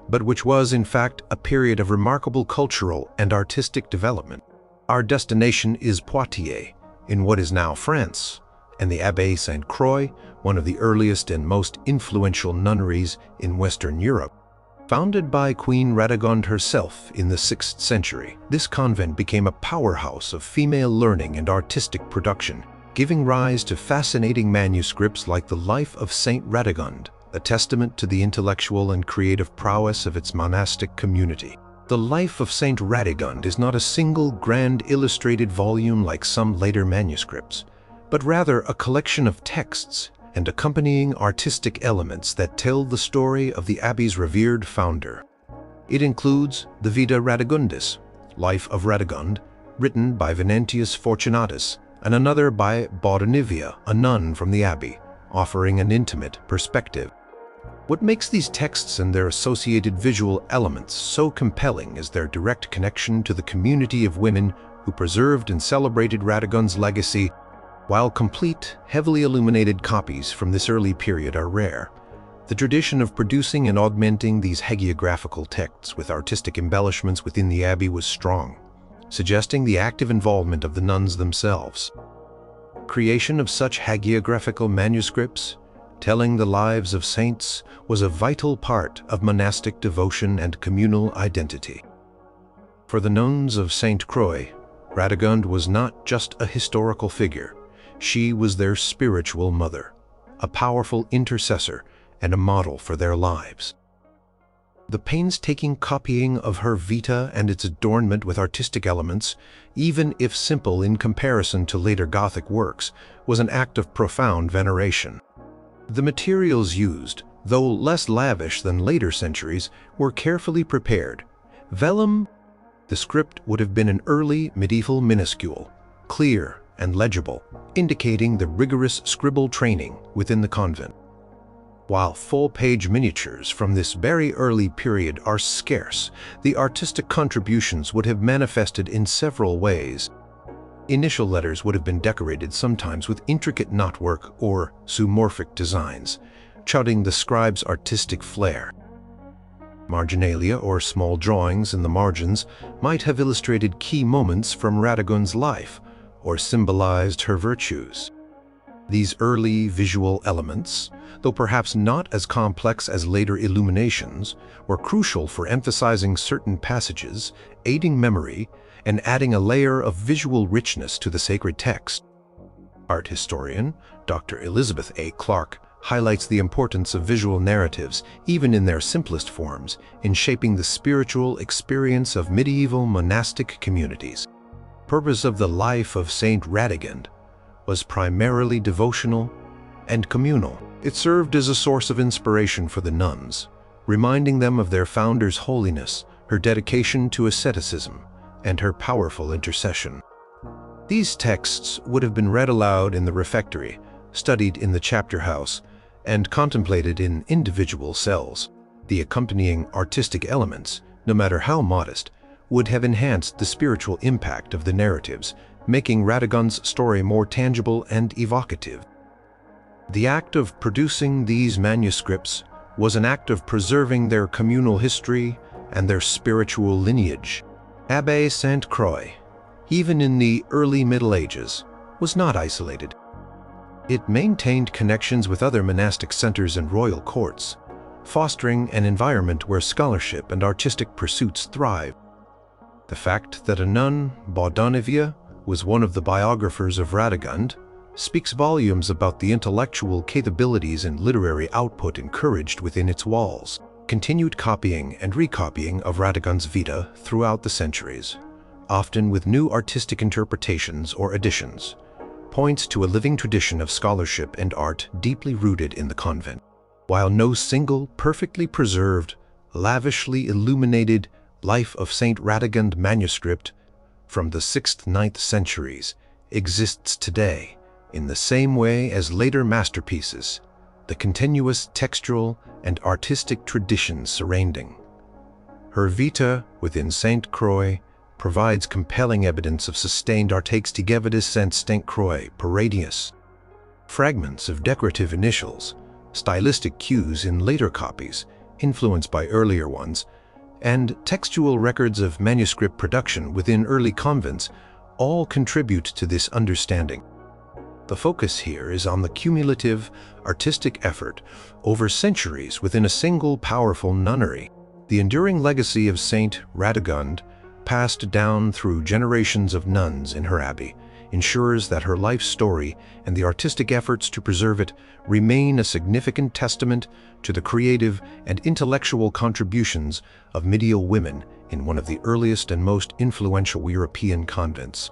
S1: but which was in fact a period of remarkable cultural and artistic development. Our destination is Poitiers, in what is now France, and the Abbaye St. Croix, one of the earliest and most influential nunneries in Western Europe. Founded by Queen Radegund herself in the 6th century, this convent became a powerhouse of female learning and artistic production, giving rise to fascinating manuscripts like the Life of St Ratagund, a testament to the intellectual and creative prowess of its monastic community. The Life of St. Ratagund is not a single grand illustrated volume like some later manuscripts, but rather a collection of texts and accompanying artistic elements that tell the story of the abbey's revered founder. It includes the Vita Radagundis, Life of Radagund, written by Venantius Fortunatus, and another by Baudonivia, a nun from the abbey, offering an intimate perspective. What makes these texts and their associated visual elements so compelling is their direct connection to the community of women who preserved and celebrated Radagund's legacy. While complete, heavily illuminated copies from this early period are rare, the tradition of producing and augmenting these hagiographical texts with artistic embellishments within the abbey was strong, suggesting the active involvement of the nuns themselves. Creation of such hagiographical manuscripts, telling the lives of saints, was a vital part of monastic devotion and communal identity. For the nuns of St. Croix, Radagund was not just a historical figure. She was their spiritual mother, a powerful intercessor and a model for their lives. The painstaking copying of her Vita and its adornment with artistic elements, even if simple in comparison to later Gothic works, was an act of profound veneration. The materials used, though less lavish than later centuries, were carefully prepared. Vellum, the script would have been an early medieval minuscule, clear and legible, indicating the rigorous scribble training within the convent. While full-page miniatures from this very early period are scarce, the artistic contributions would have manifested in several ways. Initial letters would have been decorated sometimes with intricate knotwork or zoomorphic designs, touting the scribe's artistic flair. Marginalia, or small drawings in the margins, might have illustrated key moments from Radagund's life or symbolized her virtues. These early visual elements, though perhaps not as complex as later Illuminations, were crucial for emphasizing certain passages, aiding memory, and adding a layer of visual richness to the sacred text. Art historian Dr. Elizabeth A. Clarke highlights the importance of visual narratives, even in their simplest forms, in shaping the spiritual experience of medieval monastic communities. The purpose of the Life of St. Ratagund was primarily devotional and communal. It served as a source of inspiration for the nuns, reminding them of their founder's holiness, her dedication to asceticism, and her powerful intercession. These texts would have been read aloud in the refectory, studied in the chapter house, and contemplated in individual cells. The accompanying artistic elements, no matter how modest, would have enhanced the spiritual impact of the narratives, making Ratagund's story more tangible and evocative. The act of producing these manuscripts was an act of preserving their communal history and their spiritual lineage. Abbé Sainte Croix, even in the early Middle Ages, was not isolated. It maintained connections with other monastic centers and royal courts, fostering an environment where scholarship and artistic pursuits thrived. The fact that a nun, Baudonivia, was one of the biographers of Ratagund speaks volumes about the intellectual capabilities and literary output encouraged within its walls. Continued copying and recopying of Ratagund's Vita throughout the centuries, often with new artistic interpretations or additions, points to a living tradition of scholarship and art deeply rooted in the convent. While no single, perfectly preserved, lavishly illuminated Life of St Ratagund manuscript from the 6th–9th centuries exists today, in the same way as later masterpieces, the continuous textual and artistic traditions surrounding her Vita within Sainte Croix provides compelling evidence of sustained artextigevitas Sainte Croix Paradius. Fragments of decorative initials, stylistic cues in later copies, influenced by earlier ones, and textual records of manuscript production within early convents all contribute to this understanding. The focus here is on the cumulative artistic effort over centuries within a single powerful nunnery. The enduring legacy of Saint Ratagund, passed down through generations of nuns in her abbey, ensures that her life story and the artistic efforts to preserve it remain a significant testament to the creative and intellectual contributions of medieval women in one of the earliest and most influential European convents.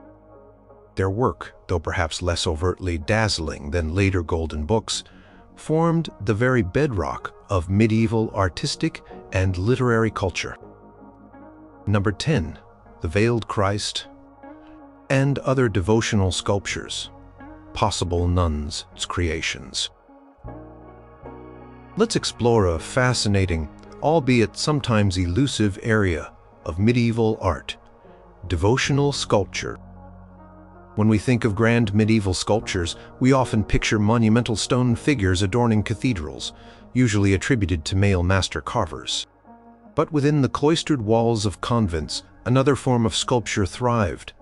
S1: Their work, though perhaps less overtly dazzling than later golden books, formed the very bedrock of medieval artistic and literary culture. Number 10. The Veiled Christ and other devotional sculptures, possible nuns' creations. Let's explore a fascinating, albeit sometimes elusive area of medieval art, devotional sculpture. When we think of grand medieval sculptures, we often picture monumental stone figures adorning cathedrals, usually attributed to male master carvers. But within the cloistered walls of convents, another form of sculpture thrived.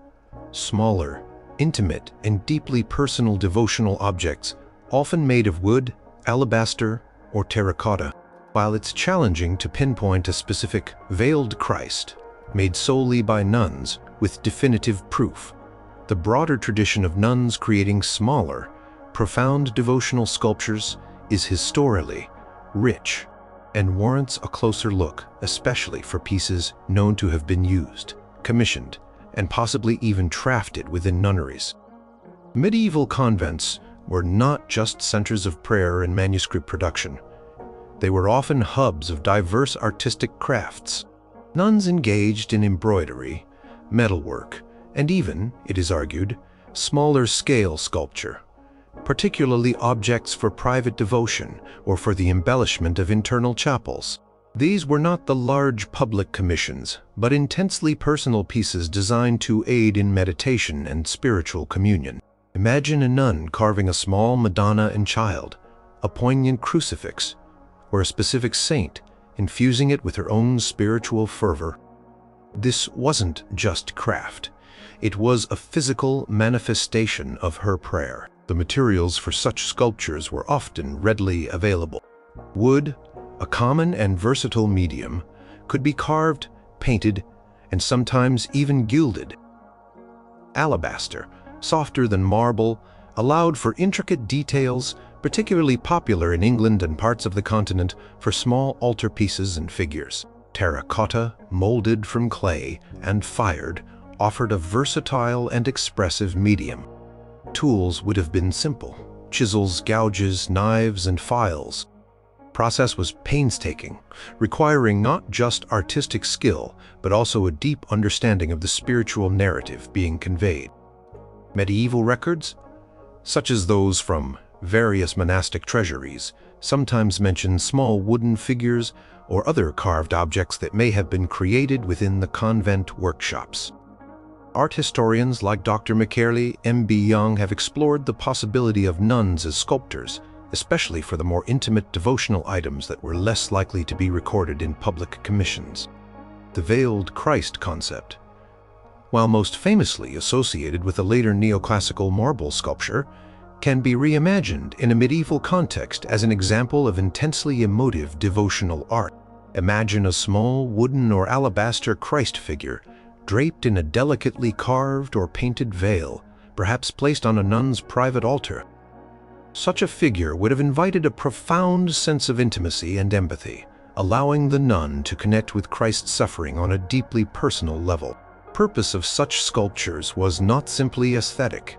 S1: Smaller, intimate, and deeply personal devotional objects, often made of wood, alabaster, or terracotta. While it's challenging to pinpoint a specific veiled Christ, made solely by nuns with definitive proof, the broader tradition of nuns creating smaller, profound devotional sculptures is historically rich and warrants a closer look, especially for pieces known to have been used, commissioned, and possibly even crafted within nunneries. Medieval convents were not just centers of prayer and manuscript production. They were often hubs of diverse artistic crafts. Nuns engaged in embroidery, metalwork, and even, it is argued, smaller-scale sculpture, particularly objects for private devotion or for the embellishment of internal chapels. These were not the large public commissions, but intensely personal pieces designed to aid in meditation and spiritual communion. Imagine a nun carving a small Madonna and Child, a poignant crucifix, or a specific saint, infusing it with her own spiritual fervor. This wasn't just craft. It was a physical manifestation of her prayer. The materials for such sculptures were often readily available. Wood, a common and versatile medium, could be carved, painted, and sometimes even gilded. Alabaster, softer than marble, allowed for intricate details, particularly popular in England and parts of the continent for small altarpieces and figures. Terracotta, molded from clay and fired, offered a versatile and expressive medium. Tools would have been simple: chisels, gouges, knives, and files. Process was painstaking, requiring not just artistic skill, but also a deep understanding of the spiritual narrative being conveyed. Medieval records, such as those from various monastic treasuries, sometimes mention small wooden figures or other carved objects that may have been created within the convent workshops. Art historians like Dr. McKerley M.B. Young have explored the possibility of nuns as sculptors, especially for the more intimate devotional items that were less likely to be recorded in public commissions. The veiled Christ concept, while most famously associated with a later neoclassical marble sculpture, can be reimagined in a medieval context as an example of intensely emotive devotional art. Imagine a small wooden or alabaster Christ figure draped in a delicately carved or painted veil, perhaps placed on a nun's private altar. Such a figure would have invited a profound sense of intimacy and empathy, allowing the nun to connect with Christ's suffering on a deeply personal level. The purpose of such sculptures was not simply aesthetic.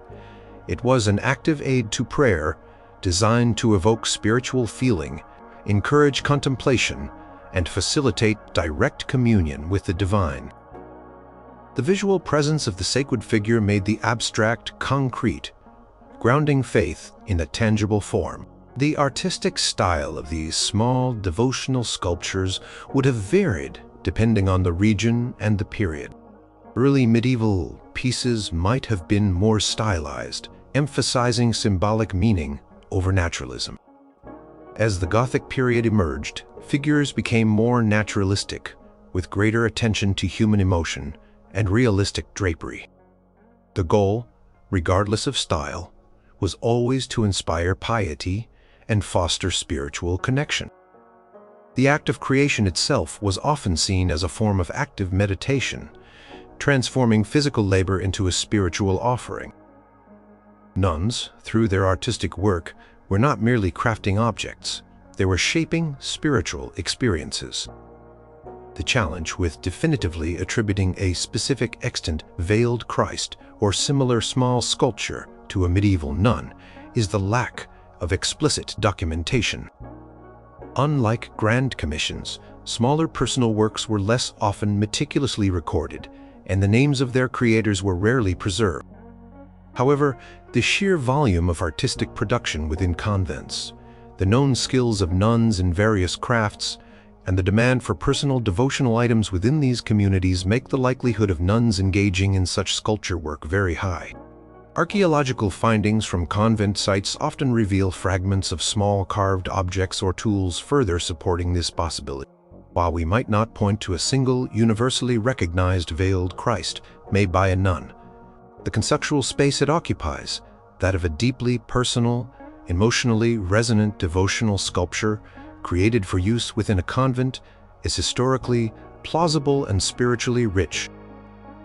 S1: It was an active aid to prayer, designed to evoke spiritual feeling, encourage contemplation, and facilitate direct communion with the divine. The visual presence of the sacred figure made the abstract concrete, grounding faith in a tangible form. The artistic style of these small devotional sculptures would have varied depending on the region and the period. Early medieval pieces might have been more stylized, emphasizing symbolic meaning over naturalism. As the Gothic period emerged, figures became more naturalistic, with greater attention to human emotion and realistic drapery. The goal, regardless of style, was always to inspire piety and foster spiritual connection. The act of creation itself was often seen as a form of active meditation, transforming physical labor into a spiritual offering. Nuns, through their artistic work, were not merely crafting objects, they were shaping spiritual experiences. The challenge with definitively attributing a specific extant veiled Christ or similar small sculpture to a medieval nun is the lack of explicit documentation. Unlike grand commissions, smaller personal works were less often meticulously recorded, and the names of their creators were rarely preserved. However, the sheer volume of artistic production within convents, the known skills of nuns in various crafts, and the demand for personal devotional items within these communities make the likelihood of nuns engaging in such sculpture work very high. Archaeological findings from convent sites often reveal fragments of small carved objects or tools further supporting this possibility. While we might not point to a single universally recognized veiled Christ made by a nun, the conceptual space it occupies, that of a deeply personal, emotionally resonant devotional sculpture created for use within a convent, is historically plausible and spiritually rich.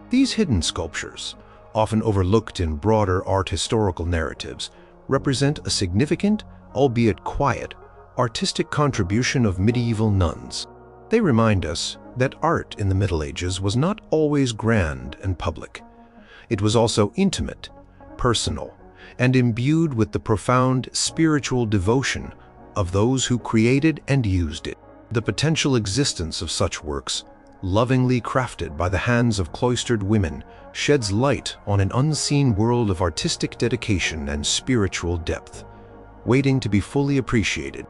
S1: These hidden sculptures, often overlooked in broader art historical narratives, represent a significant, albeit quiet, artistic contribution of medieval nuns. They remind us that art in the Middle Ages was not always grand and public. It was also intimate, personal, and imbued with the profound spiritual devotion of those who created and used it. The potential existence of such works, lovingly crafted by the hands of cloistered women, sheds light on an unseen world of artistic dedication and spiritual depth, waiting to be fully appreciated.